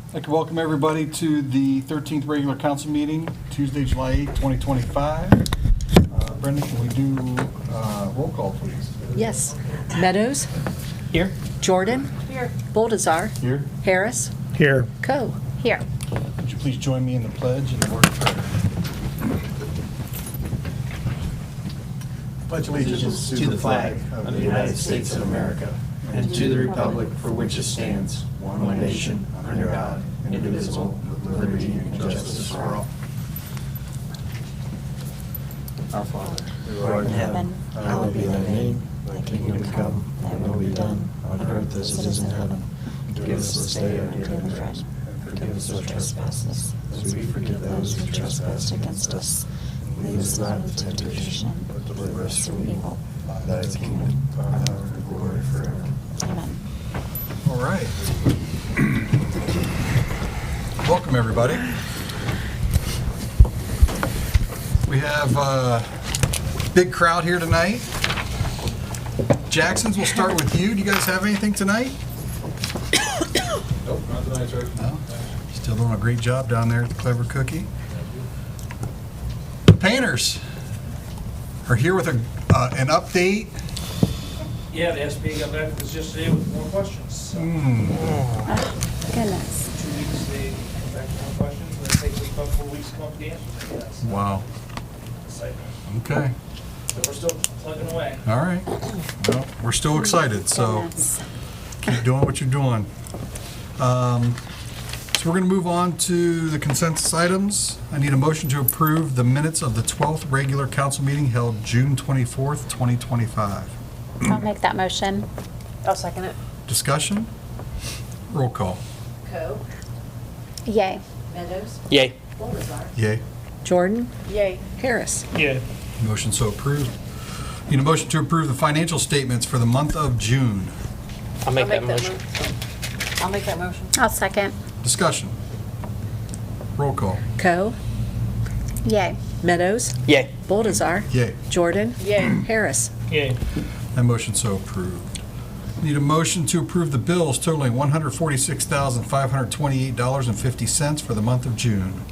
I'd like to welcome everybody to the 13th regular council meeting, Tuesday, July 8, 2025. Brenda, can we do roll call, please? Yes. Meadows? Here. Jordan? Here. Boldazar? Here. Harris? Here. Coe? Here. Would you please join me in the pledge and the word of prayer? Pledge allegiance to the flag of the United States of America and to the republic for which it stands, one nation, under God, indivisible, with liberty and justice for all. Our Father, who art in heaven, hallowed be thy name. Thy kingdom come, thy will be done, on earth as it is in heaven. Give us this day our daily bread, and forgive us our trespasses, as we forgive those who trespass against us. Lead us not into temptation, but deliver us from evil. Thy is the kingdom, power, and glory forever. Amen. All right. Welcome, everybody. We have a big crowd here tonight. Jackson's, we'll start with you. Do you guys have anything tonight? Nope, not tonight, sir. No? Still doing a great job down there at the Clever Cookie. The painters are here with an update. Yeah, the SP got back to us yesterday with more questions. So, Goodness. 2 weeks they come back with more questions, and then it takes us about 4 weeks to come up with the answers, I guess. Wow. Excitement. Okay. But we're still plugging away. All right. Well, we're still excited, so Goodness. keep doing what you're doing. So we're going to move on to the consensus items. I need a motion to approve the minutes of the 12th regular council meeting held June 24th, 2025. I'll make that motion. I'll second it. Discussion? Roll call. Coe? Yay. Meadows? Yay. Boldazar? Yay. Jordan? Yay. Harris? Yeah. Motion so approved. Need a motion to approve the financial statements for the month of June. I'll make that motion. I'll make that motion. I'll second. Discussion? Roll call. Coe? Yay. Meadows? Yay. Boldazar? Yay. Jordan? Yay. Harris? Yay. That motion so approved. Need a motion to approve the bills totaling $146,528.50 for the month of June.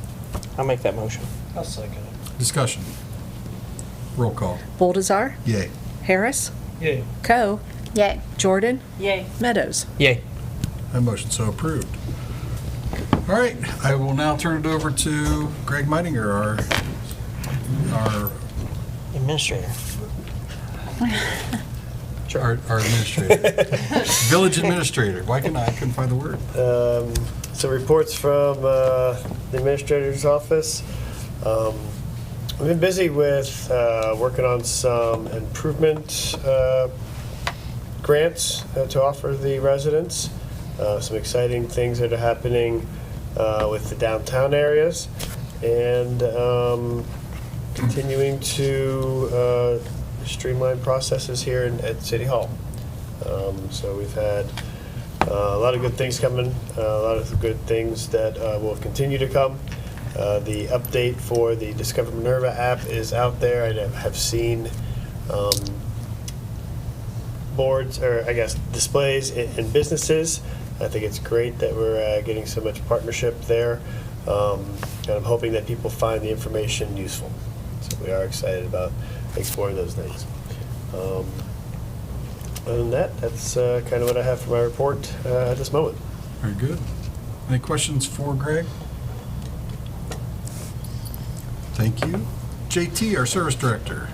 I'll make that motion. I'll second it. Discussion? Roll call. Boldazar? Yay. Harris? Yay. Coe? Yay. Jordan? Yay. Meadows? Yay. That motion so approved. All right, I will now turn it over to Greg Meidinger, our Administrator. administrator. Village administrator. Why couldn't I couldn't find the word? So reports from the administrator's office. We've been busy with working on some improvement grants to offer the residents. Some exciting things that are happening with the downtown areas, and continuing to streamline processes here at City Hall. So we've had a lot of good things coming, a lot of good things that will continue to come. The update for the Discover Minerva app is out there. I have seen boards, or I guess displays in businesses. I think it's great that we're getting so much partnership there. And I'm hoping that people find the information useful. So we are excited about exploring those things. Other than that, that's kind of what I have for my report at this moment. Very good. Any questions for Greg? Thank you. JT, our service director.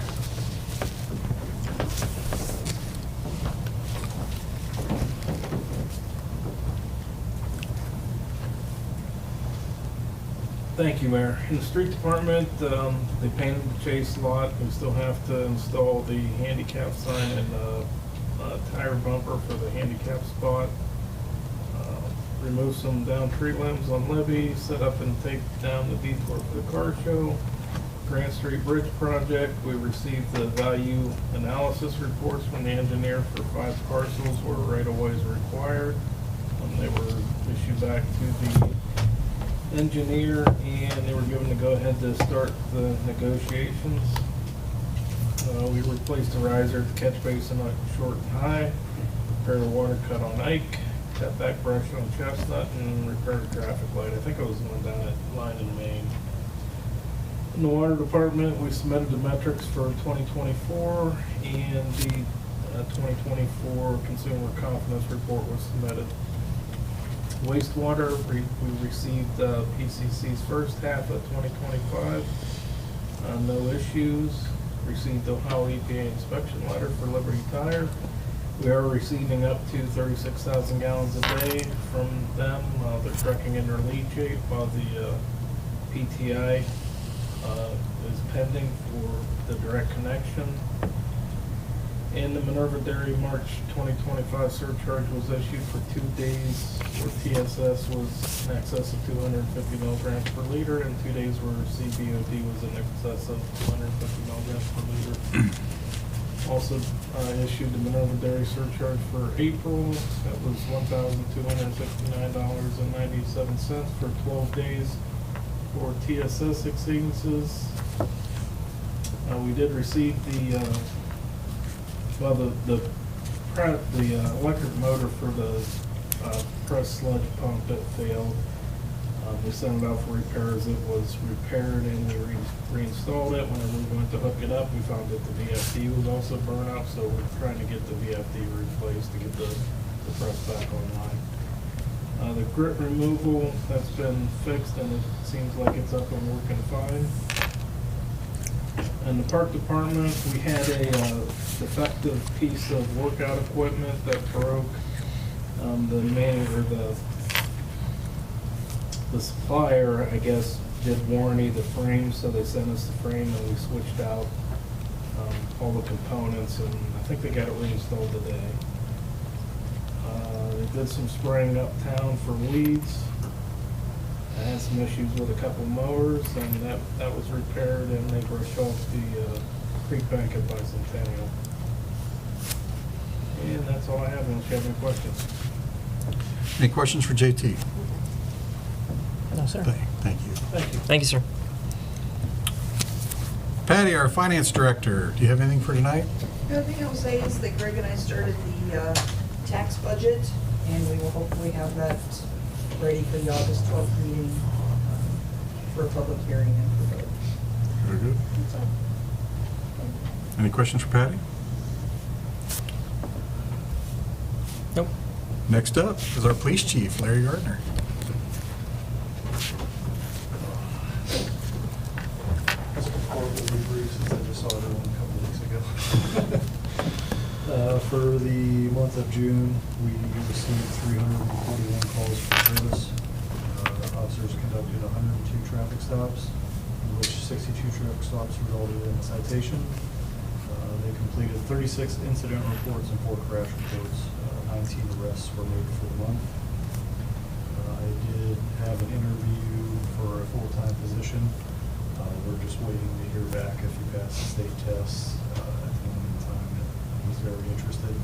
Thank you, Mayor. In the street department, they painted the Chase lot. We still have to install the handicap sign and a tire bumper for the handicap spot. Remove some down tree limbs on Libby, set up and take down the detour for the car show. Grant Street Bridge project, we received the value analysis reports from the engineer for 5 parcels where right-of-ways are required. They were issued back to the engineer, and they were given the go-ahead to start the negotiations. We replaced the riser at the catch basin on Short and High, repaired a water cut on Ike, cut back brush on Chestnut, and repaired a traffic light. I think it was the one down at Line in Maine. In the water department, we submitted the metrics for 2024, and the 2024 consumer confidence report was submitted. Wastewater, we received PCC's first half of 2025. No issues. Received Ohio EPA inspection letter for Liberty Tire. We are receiving up to 36,000 gallons a day from them. They're tracking in their leachate while the PTI is pending for the direct connection. And the Minerva Dairy March 2025 surcharge was issued for 2 days where TSS was in excess of 250 milligrams per liter, and 2 days where CBOD was in excess of 250 milligrams per liter. Also issued the Minerva Dairy surcharge for April. That was $1,269.97 for 12 days for TSS exceedances. We did receive the electric motor for the press sludge pump that failed. We sent it out for repairs. It was repaired and we reinstalled it. Whenever we went to hook it up, we found that the VFD was also burnt out, so we're trying to get the VFD replaced to get the press back online. The grit removal, that's been fixed and it seems like it's up and working fine. In the park department, we had a defective piece of workout equipment that broke. The supplier, I guess, did warranty the frame, so they sent us the frame and we switched out all the components, and I think they got it reinstalled today. They did some spraying uptown for weeds. I had some issues with a couple mowers, and that was repaired, and they brushed off the creek bank at Bicentennial. And that's all I have, unless you have any questions. Any questions for JT? No, sir. Thank you. Thank you. Thank you, sir. Patty, our finance director, do you have anything for tonight? The other thing I will say is that Greg and I started the tax budget, and we will hopefully have that ready for the August 12th meeting for a public hearing and for vote. Very good. That's all. Any questions for Patty? Nope. Next up is our police chief, Larry Gardner. This report will be brief since I just saw everyone a couple weeks ago. For the month of June, we received 341 calls for service. Officers conducted 102 traffic stops, in which 62 traffic stops resulted in a citation. They completed 36 incident reports and 4 crash reports. 19 arrests were made for the month. I did have an interview for a full-time position. We're just waiting to hear back if he passed the state tests. At the moment in time, he's very interested,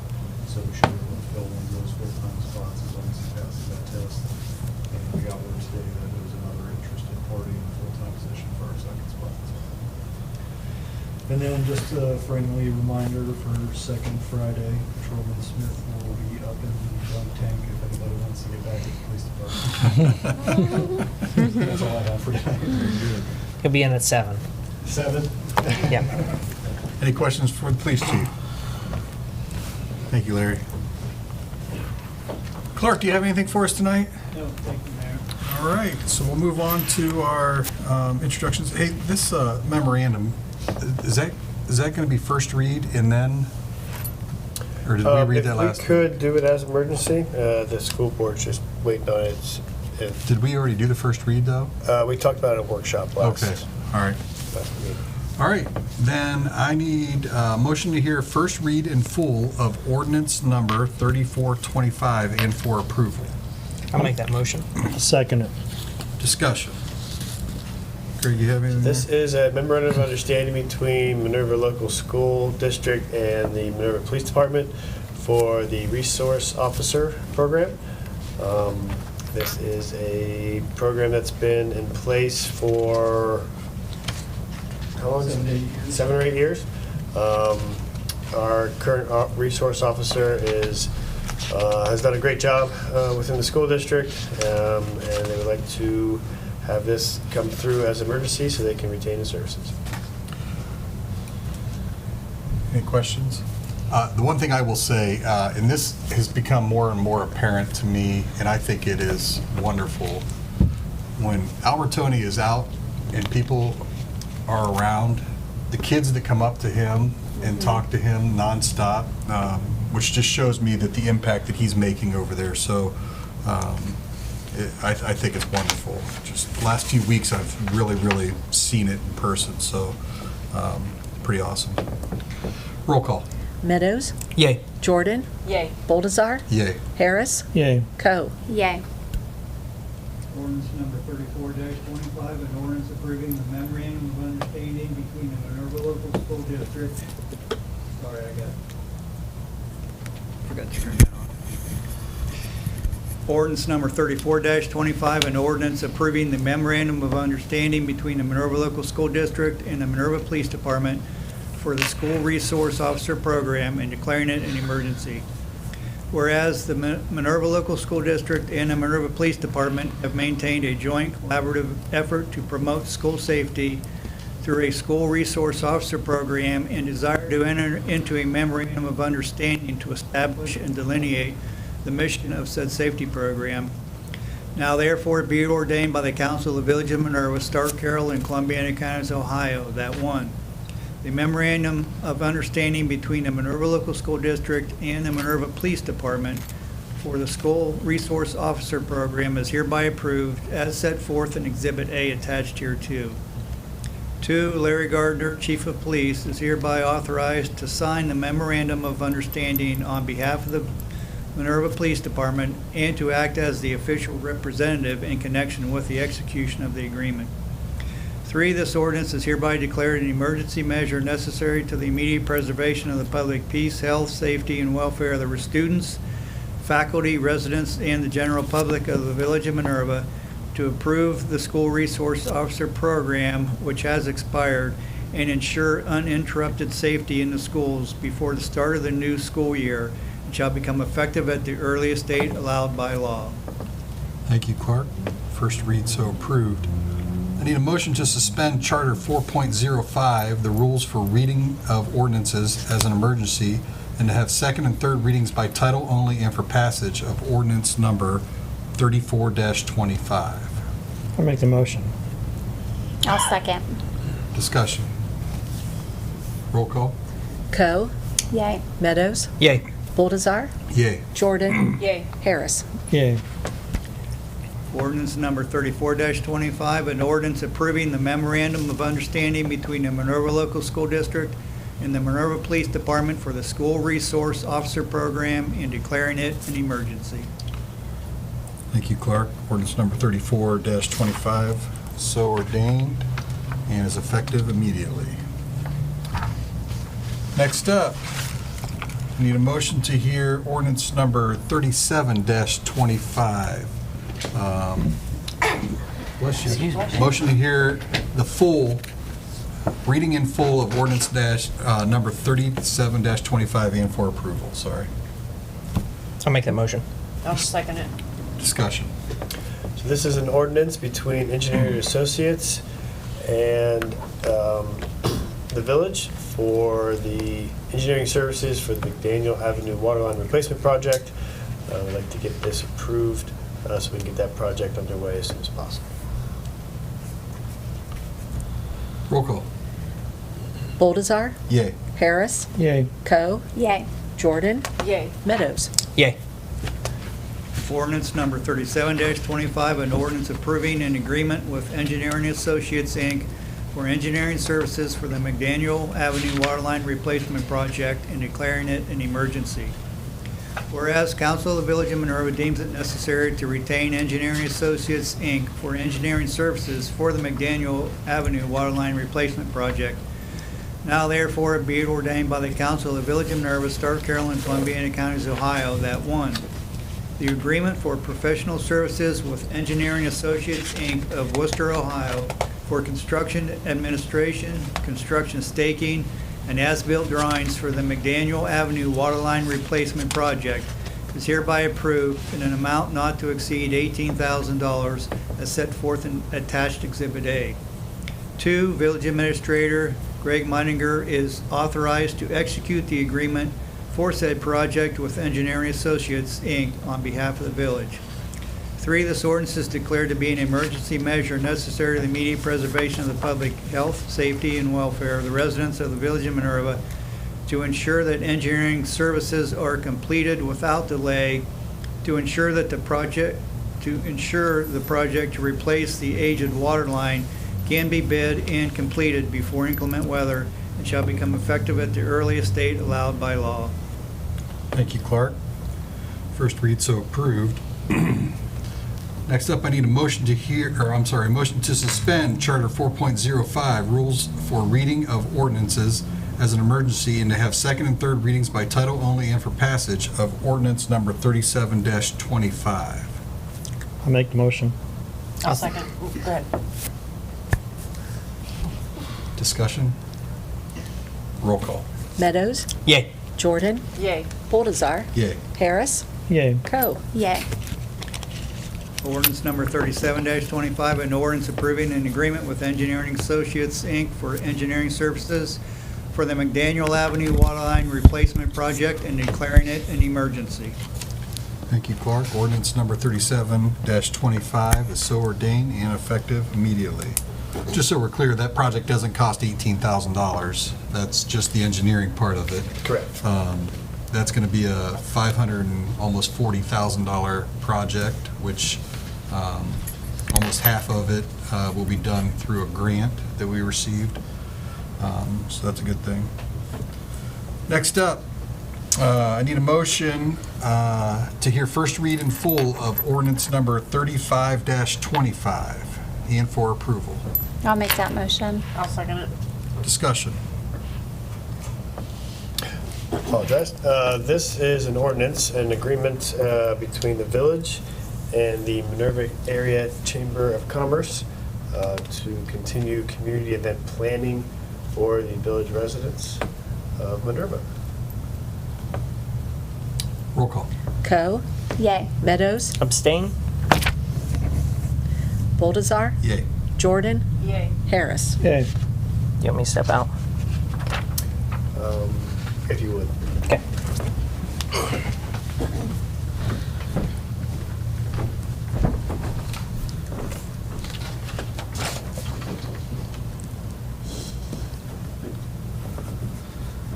so we should be able to fill one of those full-time spots as long as he passes that test. And we got word today that there was another interested party in a full-time position for our second spot. And then just a friendly reminder for second Friday, Patrolman Smith will be up in the dunk tank if anybody wants to get back to the police department. That's all I have for tonight. He'll be in at 7. 7? Yeah. Any questions for the police chief? Thank you, Larry. Clark, do you have anything for us tonight? No, thank you, Mayor. All right, so we'll move on to our introductions. Hey, this memorandum, is that going to be first read and then, or did we read that last? If we could do it as emergency, the school board's just waiting on it. Did we already do the first read, though? We talked about it at workshop last. Okay, all right. last meeting. All right, then I need a motion to hear first read in full of ordinance number 3425 and for approval. I'll make that motion. Second it. Discussion. Greg, you have anything This there? is a memorandum of understanding between Minerva Local School District and the Minerva Police Department for the Resource Officer Program. This is a program that's been in place for, how long? 7 to 8 years. 7 or 8 years. Our current resource officer is has done a great job within the school district, and they would like to have this come through as emergency so they can retain the services. Any questions? The one thing I will say, and this has become more and more apparent to me, and I think it is wonderful, when Albertoni is out and people are around, the kids that come up to him and talk to him nonstop, which just shows me that the impact that he's making over there. So I think it's wonderful. Just the last few weeks, I've really seen it in person. So pretty awesome. Roll call. Meadows, Yay. Jordan, Yay. Boldazar, Yay. Harris, Yay. Coe. Yay. Ordinance number 34-25, an ordinance approving the memorandum of understanding between the Minerva Local School District. Sorry, forgot to turn that on. Ordinance number 34-25, an ordinance approving the memorandum of understanding between the Minerva Local School District and the Minerva Police Department for the School Resource Officer Program and declaring it an emergency. Whereas the Minerva Local School District and the Minerva Police Department have maintained a joint collaborative effort to promote school safety through a School Resource Officer Program and desire to enter into a memorandum of understanding to establish and delineate the mission of said safety program. Now therefore be it ordained by the Council of the Village of Minerva, Stark, Carroll, and Columbiana Counties, Ohio, that 1, the memorandum of understanding between the Minerva Local School District and the Minerva Police Department for the School Resource Officer Program is hereby approved as set forth in Exhibit A attached here to. 2, Larry Gardner, Chief of Police, is hereby authorized to sign the memorandum of understanding on behalf of the Minerva Police Department and to act as the official representative in connection with the execution of the agreement. 3, this ordinance is hereby declared an emergency measure necessary to the immediate preservation of the public peace, health, safety, and welfare of the students, faculty, residents, and the general public of the Village of Minerva, to approve the School Resource Officer Program, which has expired, and ensure uninterrupted safety in the schools before the start of the new school year, and shall become effective at the earliest date allowed by law. Thank you, Clark. First read so approved. I need a motion to suspend Charter 4.05, the rules for reading of ordinances as an emergency, and to have second and third readings by title only and for passage of ordinance number 34-25. I'll make the motion. I'll second. Discussion. Roll call. Coe, Yay. Meadows, Yay. Boldazar, Yay. Jordan, Yay. Harris. Yay. Ordinance number 34-25, an ordinance approving the memorandum of understanding between the Minerva Local School District and the Minerva Police Department for the School Resource Officer Program and declaring it an emergency. Thank you, Clark. Ordinance number 34-25, so ordained and is effective immediately. Next up, I need a motion to hear ordinance number 37-25. Bless you. Motion to hear the full, reading in full of ordinance number 37-25 and for approval, sorry. I'll make that motion. I'll second it. Discussion. So this is an ordinance between Engineering Associates and the village for the engineering services for the McDaniel Avenue Waterline Replacement Project. We'd like to get this approved so we can get that project underway as soon as possible. Roll call. Boldazar, Yay. Harris, Yay. Coe, Yay. Jordan, Yay. Meadows. Yay. Ordinance number 37-25, an ordinance approving an agreement with Engineering Associates, Inc. for engineering services for the McDaniel Avenue Waterline Replacement Project and declaring it an emergency. Whereas Council of the Village of Minerva deems it necessary to retain Engineering Associates, Inc. for engineering services for the McDaniel Avenue Waterline Replacement Project. Now therefore be it ordained by the Council of the Village of Minerva, Stark, Carroll, and Columbiana Counties, Ohio, that 1, the agreement for professional services with Engineering Associates, Inc. of Worcester, Ohio for construction administration, construction staking, and as-built drawings for the McDaniel Avenue Waterline Replacement Project is hereby approved in an amount not to exceed $18,000 as set forth in attached Exhibit A. 2, Village Administrator Greg Meininger is authorized to execute the agreement for said project with Engineering Associates, Inc. on behalf of the village. 3, this ordinance is declared to be an emergency measure necessary to the immediate preservation of the public health, safety, and welfare of the residents of the Village of Minerva to ensure that engineering services are completed without delay, to ensure the project to replace the aged water line can be bid and completed before inclement weather and shall become effective at the earliest date allowed by law. Thank you, Clark. First read so approved. Next up, I need a motion to suspend Charter 4.05, rules for reading of ordinances as an emergency, and to have second and third readings by title only and for passage of ordinance number 37-25. I'll make the motion. I'll second. Go ahead. Discussion? Roll call. Meadows, Yay. Jordan, Yay. Boldazar, Yay. Harris, Yay. Coe. Yay. Ordinance number 37-25, an ordinance approving an agreement with Engineering Associates, Inc. for engineering services for the McDaniel Avenue Waterline Replacement Project and declaring it an emergency. Thank you, Clark. Ordinance number 37-25 is so ordained and effective immediately. Just so we're clear, that project doesn't cost $18,000. That's just the engineering part of it. Correct. That's going to be a $500 and almost $40,000 project, which almost half of it will be done through a grant that we received. So that's a good thing. Next up, I need a motion to hear first read in full of ordinance number 35-25 and for approval. I'll make that motion. I'll second it. Discussion. Apologize. This is an ordinance, an agreement between the village and the Minerva Area Chamber of Commerce to continue community event planning for the village residents of Minerva. Roll call. Coe, Yay. Meadows, Abstain? Boldazar, Yay. Jordan, Yay. Harris. Yay. You want me to step out? If you would. Okay.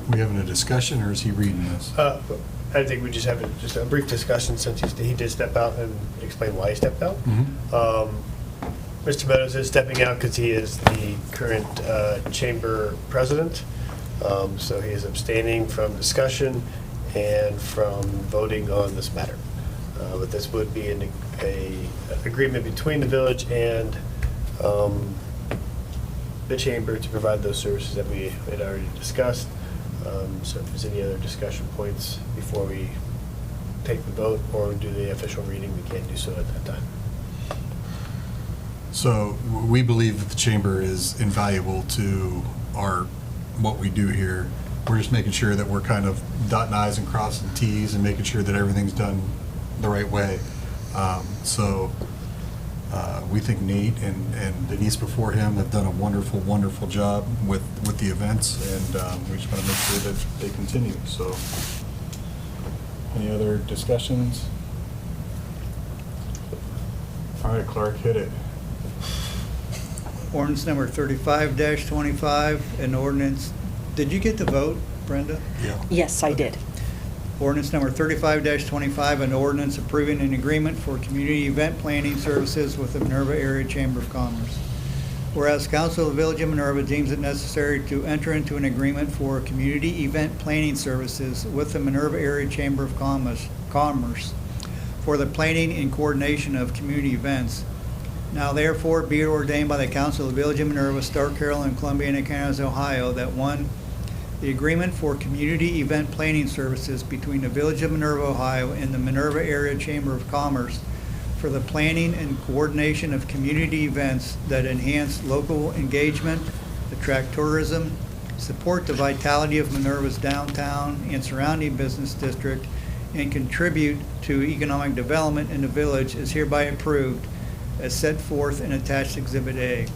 We having a discussion, or is he reading this? I think we just have just a brief discussion since he did step out and explain why he stepped out. Mr. Meadows is stepping out because he is the current chamber president. So he is abstaining from discussion and from voting on this matter. But this would be an agreement between the village and the chamber to provide those services that we had already discussed. So if there's any other discussion points before we take the vote or do the official reading, we can do so at that time. So we believe that the chamber is invaluable to what we do here. We're just making sure that we're kind of dotting I's and crossing T's and making sure that everything's done the right way. We think Nate and Denise before him have done a wonderful, wonderful job with the events, and we just want to make sure that they continue. So, any other discussions? All right, Clark, hit it. Ordinance number 35-25, an ordinance, did you get the vote, Brenda? Yeah. Yes, I did. Ordinance number 35-25, an ordinance approving an agreement for community event planning services with the Minerva Area Chamber of Commerce. Whereas Council of the Village of Minerva deems it necessary to enter into an agreement for community event planning services with the Minerva Area Chamber of Commerce for the planning and coordination of community events. Now therefore be it ordained by the Council of the Village of Minerva, Stark, Carroll, and Columbiana Counties, Ohio, that 1, the agreement for community event planning services between the Village of Minerva, Ohio and the Minerva Area Chamber of Commerce for the planning and coordination of community events that enhance local engagement, attract tourism, support the vitality of Minerva's downtown and surrounding business district, and contribute to economic development in the village is hereby approved as set forth in attached Exhibit A.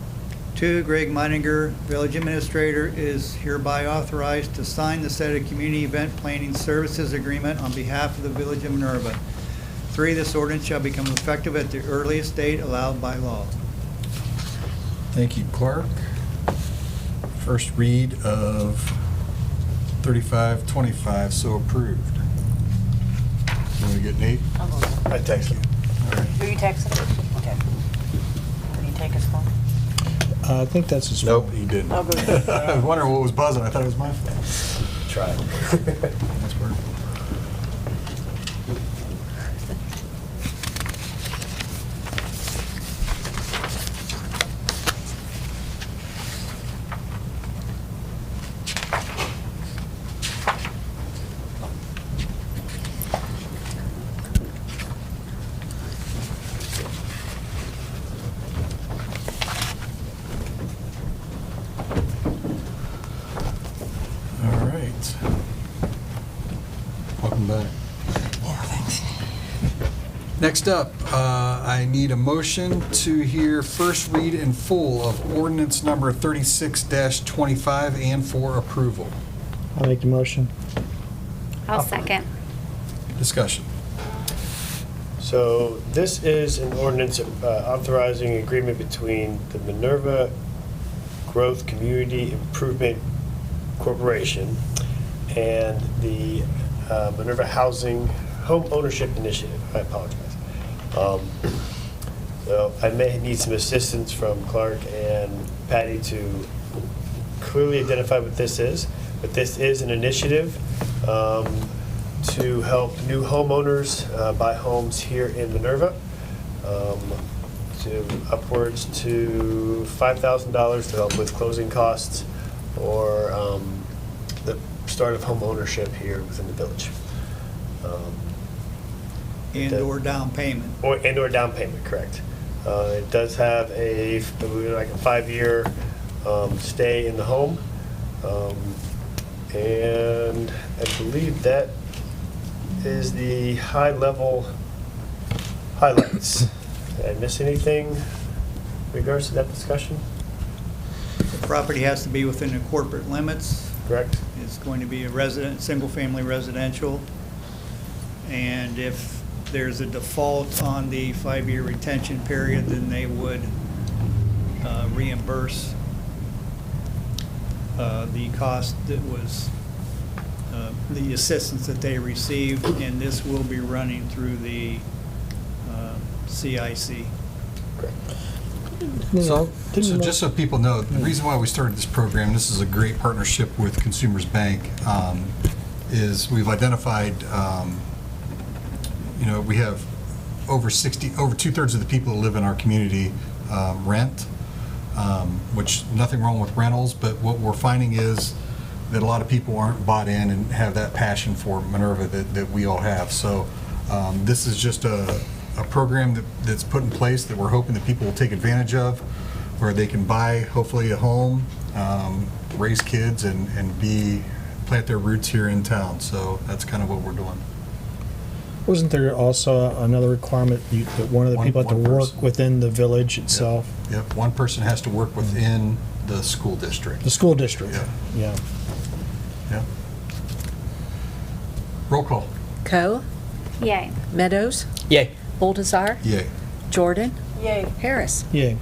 2, Greg Meininger, Village Administrator, is hereby authorized to sign the said Community Event Planning Services Agreement on behalf of the Village of Minerva. 3, this ordinance shall become effective at the earliest date allowed by law. Thank you, Clark. First read of 3525, so approved. You want to get Nate? I'll go. I text you. All right. Who you texting? Okay. Can you take his phone? I think that's his. Nope, he didn't. I'll go. I was wondering what was buzzing. I thought it was my phone. Try. That's weird. All right. Welcome back. Yeah, thanks. Next up, I need a motion to hear first read in full of ordinance number 36-25 and for approval. I'll make the motion. I'll second. Discussion. So this is an ordinance authorizing agreement between the Minerva Growth Community Improvement Corporation and the Minerva Housing Home Ownership Initiative. I apologize. So I may need some assistance from Clark and Patty to clearly identify what this is, but this is an initiative to help new homeowners buy homes here in Minerva, to upwards to $5,000 to help with closing costs or the start of home ownership here within the village. And/or down payment. And/or down payment, correct. It does have a 5-year stay in the home. And I believe that is the high-level highlights. Did I miss anything in regards to that discussion? The property has to be within the corporate limits. Correct? It's going to be a resident, single-family residential. And if there's a default on the 5-year retention period, then they would reimburse the cost that was, the assistance that they received, and this will be running through the CIC. So just so people know, the reason why we started this program, this is a great partnership with Consumers Bank, is we've identified, we have over 2/3 of the people who live in our community rent, which nothing wrong with rentals, but what we're finding is that a lot of people aren't bought in and have that passion for Minerva that we all have. So this is just a program that's put in place that we're hoping that people will take advantage of, where they can buy, hopefully, a home, raise kids, and plant their roots here in town. So that's kind of what we're doing. Wasn't there also another requirement that one of the people had to One work person. within the village itself? Yep, one person has to work within the school district. The school district? Yeah. Yeah. Yeah. Roll call. Coe, Yay. Meadows, Yay. Baltazar, Yay. Jordan, Yay. Harris. Yay.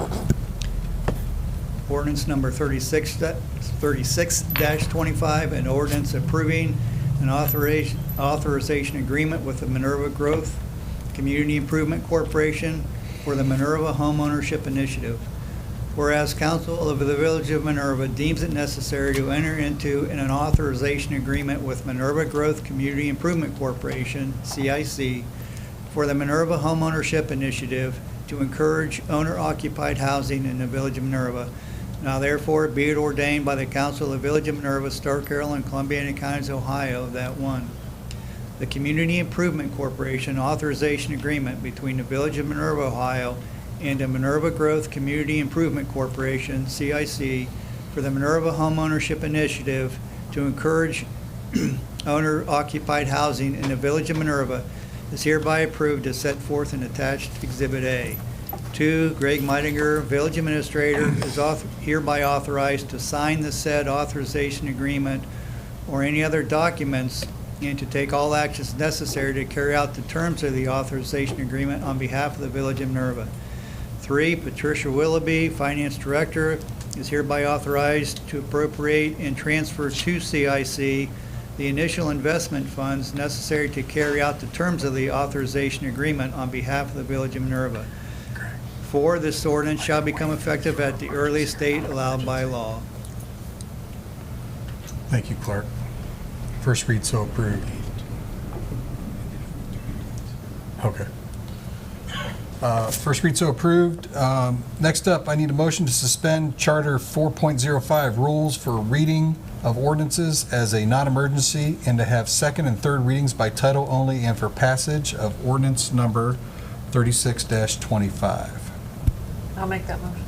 Ordinance number 36-25, an ordinance approving an authorization agreement with the Minerva Growth Community Improvement Corporation for the Minerva Homeownership Initiative. Whereas Council of the Village of Minerva deems it necessary to enter into an authorization agreement with Minerva Growth Community Improvement Corporation, CIC, for the Minerva Homeownership Initiative to encourage owner-occupied housing in the Village of Minerva. Now therefore be it ordained by the Council of the Village of Minerva, Stark, Carroll, and Columbiana Counties, Ohio, that 1, the Community Improvement Corporation authorization agreement between the Village of Minerva, Ohio, and the Minerva Growth Community Improvement Corporation, CIC, for the Minerva Homeownership Initiative to encourage owner-occupied housing in the Village of Minerva is hereby approved as set forth in attached Exhibit A. 2, Greg Meitinger, Village Administrator, is hereby authorized to sign the said authorization agreement or any other documents and to take all actions necessary to carry out the terms of the authorization agreement on behalf of the Village of Minerva. 3, Patricia Willoughby, Finance Director, is hereby authorized to appropriate and transfer to CIC the initial investment funds necessary to carry out the terms of the authorization agreement on behalf of the Village of Minerva. 4, this ordinance shall become effective at the earliest date allowed by law. Thank you, Clark. First read, so approved. Okay. First read, so approved. Next up, I need a motion to suspend Charter 4.05 rules for reading of ordinances as a non-emergency and to have second and third readings by title only and for passage of ordinance number 36-25. I'll make that motion.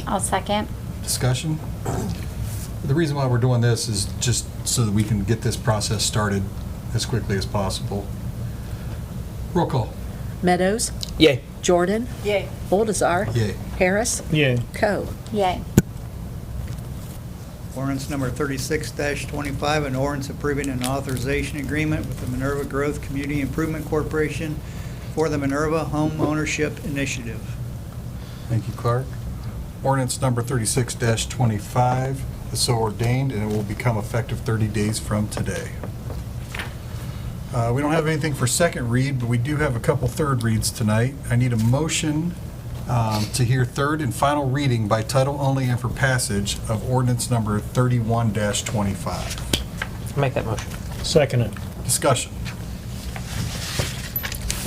I'll second. Discussion? The reason why we're doing this is just so that we can get this process started as quickly as possible. Roll call. Meadows. Yay. Jordan. Yay. Boldazar. Yay. Harris. Yay. Coe. Yay. Ordinance number 36-25, an ordinance approving an authorization agreement with the Minerva Growth Community Improvement Corporation for the Minerva Home Ownership Initiative. Thank you, Clark. Ordinance number 36-25 is so ordained and it will become effective 30 days from today. We don't have anything for second read, but we do have a couple third reads tonight. I need a motion to hear third and final reading by title only and for passage of ordinance number 31-25. Make that motion. Second it. Discussion.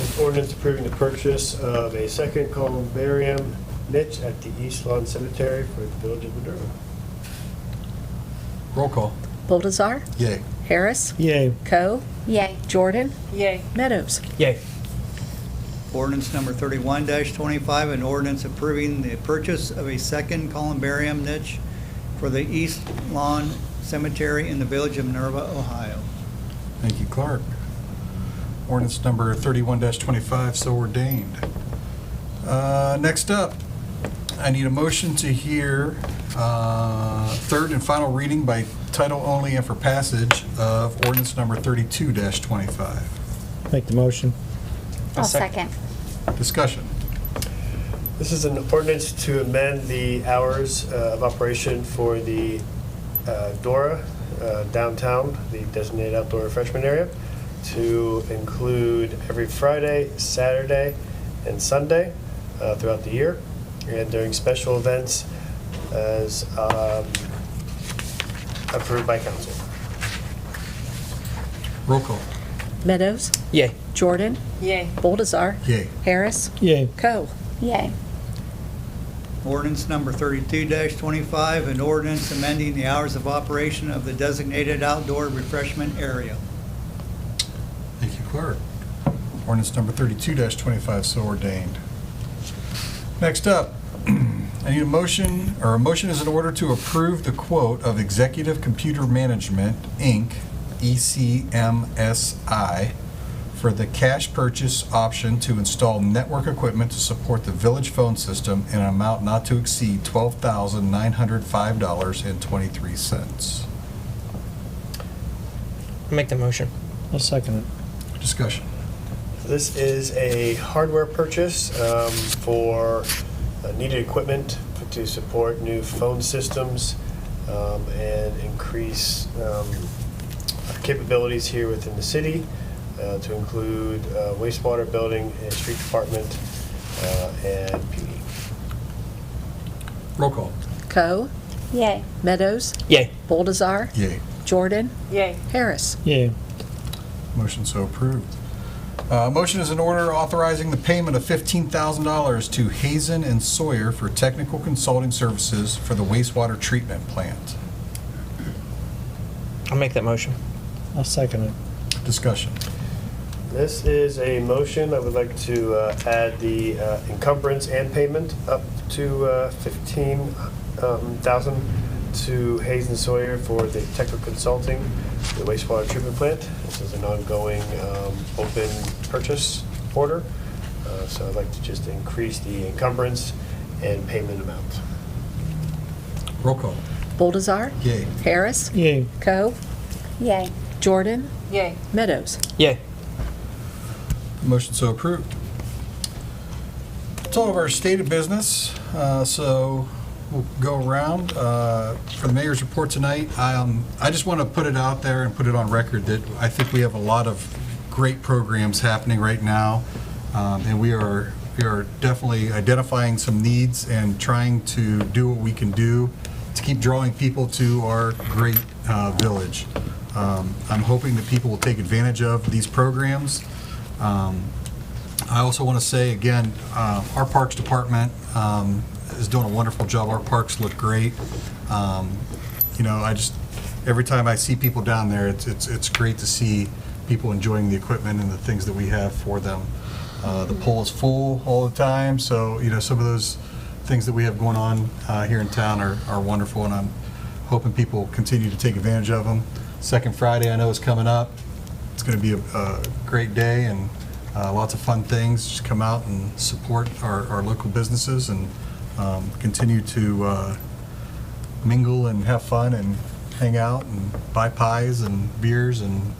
An ordinance approving the purchase of a second columbarium niche at the East Lawn Cemetery for the Village of Minerva. Roll call. Boldazar. Yay. Harris. Yay. Coe. Yay. Jordan. Yay. Meadows. Yay. Ordinance number 31-25, an ordinance approving the purchase of a second columbarium niche for the East Lawn Cemetery in the Village of Minerva, Ohio. Thank you, Clark. Ordinance number 31-25, so ordained. Next up, I need a motion to hear third and final reading by title only and for passage of ordinance number 32-25. Make the motion. I'll second. Discussion. This is an ordinance to amend the hours of operation for the DORA downtown, the designated outdoor refreshment area, to include every Friday, Saturday, and Sunday throughout the year, and during special events as approved by council. Roll call. Meadows. Yay. Jordan. Yay. Boldazar. Yay. Harris. Yay. Coe. Yay. Ordinance number 32-25, an ordinance amending the hours of operation of the designated outdoor refreshment area. Thank you, Clark. Ordinance number 32-25, so ordained. Next up, I need a motion, or a motion is in order to approve the quote of Executive Computer Management, Inc., ECMSI, for the cash purchase option to install network equipment to support the village phone system in an amount not to exceed $12,905.23. Make the motion. I'll second it. Discussion. This is a hardware purchase for needed equipment to support new phone systems and increase capabilities here within the city to include wastewater building and street department and PD. Roll call. Coe. Yay. Meadows. Yay. Boldazar. Yay. Jordan. Yay. Harris. Yay. Motion so approved. Motion is in order authorizing the payment of $15,000 to Hazen and Sawyer for technical consulting services for the wastewater treatment plant. I'll make that motion. I'll second it. Discussion. This is a motion. I would like to add the encumbrance and payment up to $15,000 to Hayes and Sawyer for the technical consulting, for the wastewater treatment plant. This is an ongoing open purchase order. So I'd like to just increase the encumbrance and payment amount. Roll call. Bulldozer, Yay. Harris, Yay. Coe, Yay. Jordan, Yay. Meadows. Yay. Motion so approved. It's all of our stated business, so we'll go around. For the mayor's report tonight, I just want to put it out there and put it on record that I think we have a lot of great programs happening right now, and we are definitely identifying some needs and trying to do what we can do to keep drawing people to our great village. I'm hoping that people will take advantage of these programs. I also want to say again, our Parks Department is doing a wonderful job. Our parks look great. Every time I see people down there, it's great to see people enjoying the equipment and the things that we have for them. The pool is full all the time, so some of those things that we have going on here in town are wonderful, and I'm hoping people continue to take advantage of them. Second Friday I know is coming up. It's going to be a great day and lots of fun things. Just come out and support our local businesses and continue to mingle and have fun and hang out and buy pies and beers and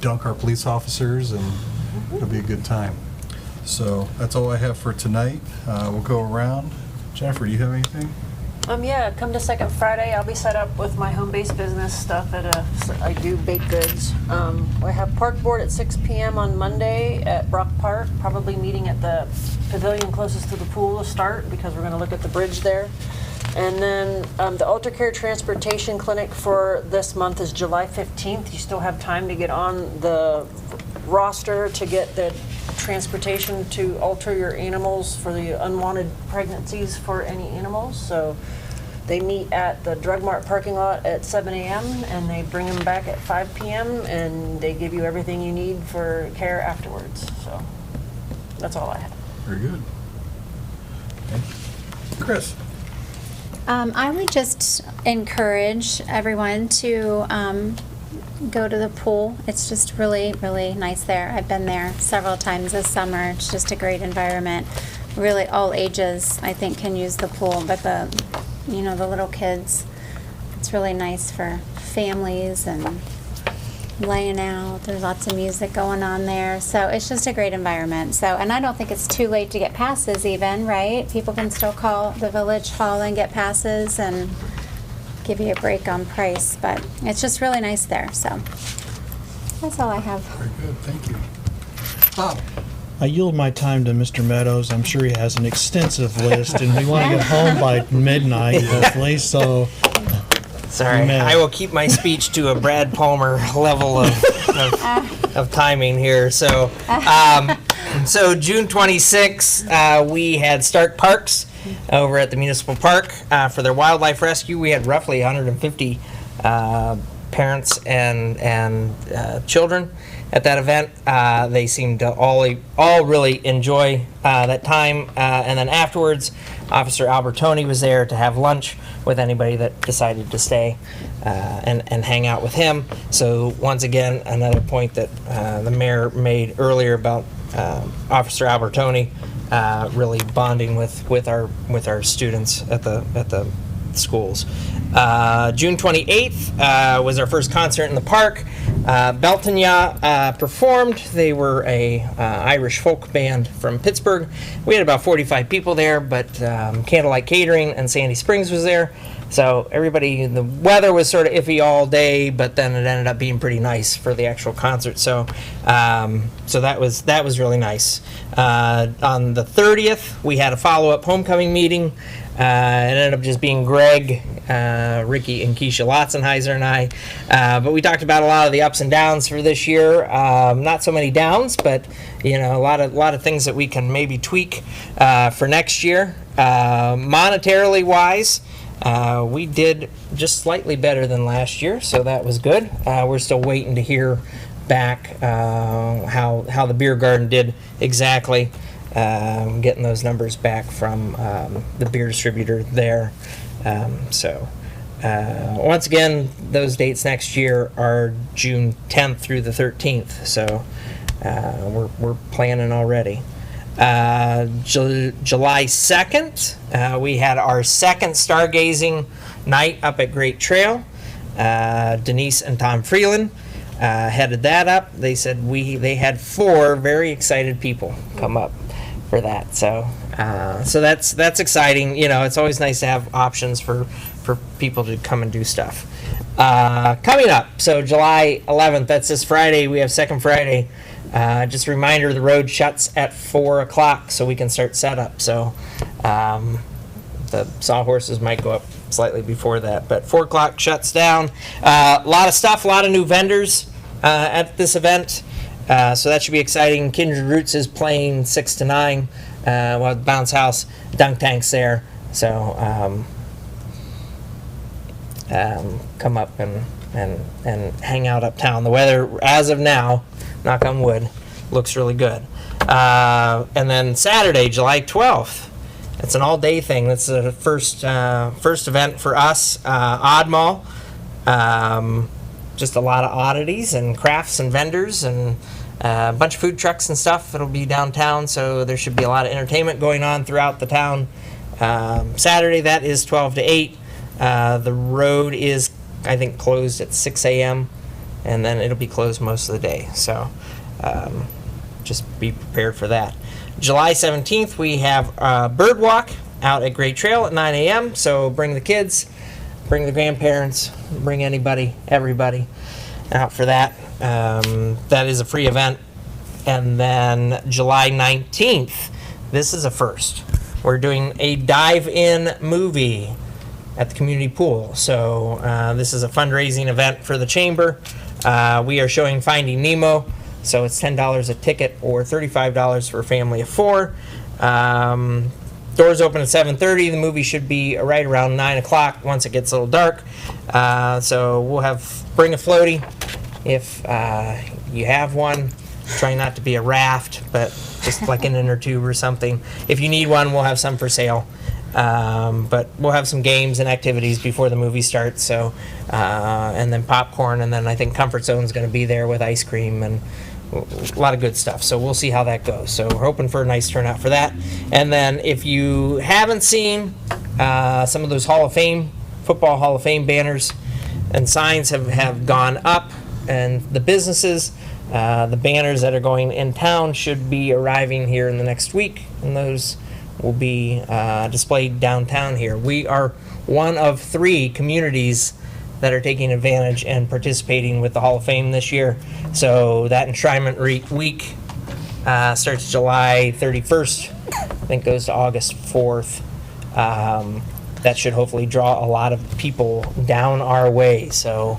dunk our police officers, and it'll be a good time. So that's all I have for tonight. We'll go around. Jennifer, do you have anything? Yeah, come to Second Friday. I'll be set up with my home-based business stuff I do baked goods. We have park board at 6 p.m. on Monday at Brock Park, probably meeting at the pavilion closest to the pool to start because we're going to look at the bridge there. And then the Alter Care Transportation Clinic for this month is July 15th. You still have time to get on the roster to get the transportation to alter your animals for the unwanted pregnancies for any animals. So they meet at the Drug Mart parking lot at 7 a.m. and they bring them back at 5 p.m. and they give you everything you need for care afterwards. So that's all I have. Very good. Thank you. Chris? I would just encourage everyone to go to the pool. It's just really, really nice there. I've been there several times this summer. It's just a great environment. Really, all ages, I think, can use the pool, but the little kids, it's really nice for families and laying out. There's lots of music going on there. So it's just a great environment. So, and I don't think it's too late to get passes even, right? People can still call the village hall and get passes and give you a break on price, but it's just really nice there. So that's all I have. Very good. Thank you. Bob? I yield my time to Mr. Meadows. I'm sure he has an extensive list, and we want to get home by midnight, hopefully, so. Sorry, Man. I will keep my speech to a Brad Palmer level of timing here. So, June 26th, we had Stark Parks over at the municipal park for their wildlife rescue. We had roughly 150 parents and children at that event. They seemed to all really enjoy that time. And then afterwards, Officer Albertoni was there to have lunch with anybody that decided to stay and hang out with him. So once again, another point that the mayor made earlier about Officer Albertoni really bonding with our students at the schools. June 28th was our first concert in the park. Beltanya performed. They were a Irish folk band from Pittsburgh. We had about 45 people there, but Candlelight Catering and Sandy Springs was there. So everybody, the weather was sort of iffy all day, but then it ended up being pretty nice for the actual concert. So that was really nice. On the 30th, we had a follow-up homecoming meeting. It ended up just being Greg, Ricky, and Keisha Lotzenheiser and I. But we talked about a lot of the ups and downs for this year. Not so many downs, but a lot of things that we can maybe tweak for next year. Monetarily wise, we did just slightly better than last year, so that was good. We're still waiting to hear back how the beer garden did exactly. Getting those numbers back from the beer distributor there. Once again, those dates next year are June 10th through the 13th, so we're planning already. July 2nd, we had our second stargazing night up at Great Trail. Denise and Tom Freeland headed that up. They said they had 4 very excited people come up for that. So that's exciting. You know, it's always nice to have options for people to come and do stuff. Coming up, so July 11th, that's this Friday, we have Second Friday. Just a reminder, the road shuts at 4 o'clock so we can start setup. So the sawhorses might go up slightly before that, but 4 o'clock shuts down. A lot of stuff, a lot of new vendors at this event. So that should be exciting. Kindred Roots is playing 6 to 9. Well, Bounce House, Dunk Tank's there. So come up and hang out uptown. The weather, as of now, knock on wood, looks really good. And then Saturday, July 12th, it's an all-day thing. That's the first event for us. Odd Mall, just a lot of oddities and crafts and vendors and a bunch of food trucks and stuff. It'll be downtown, so there should be a lot of entertainment going on throughout the town. Saturday, that is 12 to 8. The road is, I think, closed at 6 a.m., and then it'll be closed most of the day. So just be prepared for that. July 17th, we have Bird Walk out at Great Trail at 9 a.m. So bring the kids, bring the grandparents, bring anybody, everybody out for that. That is a free event. And then July 19th, this is a first. We're doing a dive-in movie at the community pool. So this is a fundraising event for the chamber. We are showing Finding Nemo. So it's $10 a ticket or $35 for a family of 4. Doors open at 7:30. The movie should be right around 9 o'clock once it gets a little dark. So we'll bring a floaty if you have one. Try not to be a raft, but just like an inner tube or something. If you need one, we'll have some for sale. But we'll have some games and activities before the movie starts. So, and then popcorn, and then I think Comfort Zone's going to be there with ice cream and a lot of good stuff. So we'll see how that goes. So we're hoping for a nice turnout for that. And then if you haven't seen some of those football Hall of Fame banners and signs have gone up, and the businesses, the banners that are going in town should be arriving here in the next week, and those will be displayed downtown here. We are one of 3 communities that are taking advantage and participating with the Hall of Fame this year. So that enshrinement week starts July 31st, I think goes to August 4th. That should hopefully draw a lot of people down our way. So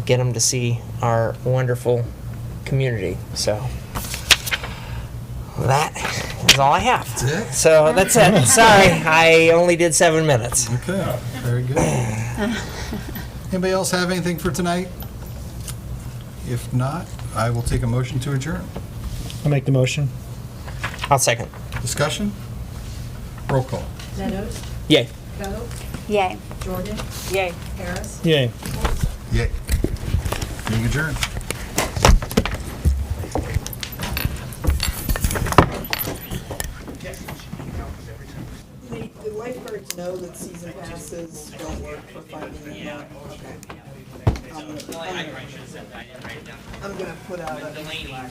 get them to see our wonderful community. So that is all I have. That's it? So that's it. Sorry, I only did 7 minutes. Okay, very good. Anybody else have anything for tonight? If not, I will take a motion to adjourn. I'll make the motion. I'll second. Discussion? Roll call. Meadows, Yay. Go, Yay. Jordan, Yay. Harris. Yay. Yay. Meeting adjourned. The lifeguards know that season passes don't work for Finding Nemo. Okay. I'm gonna put out a notice.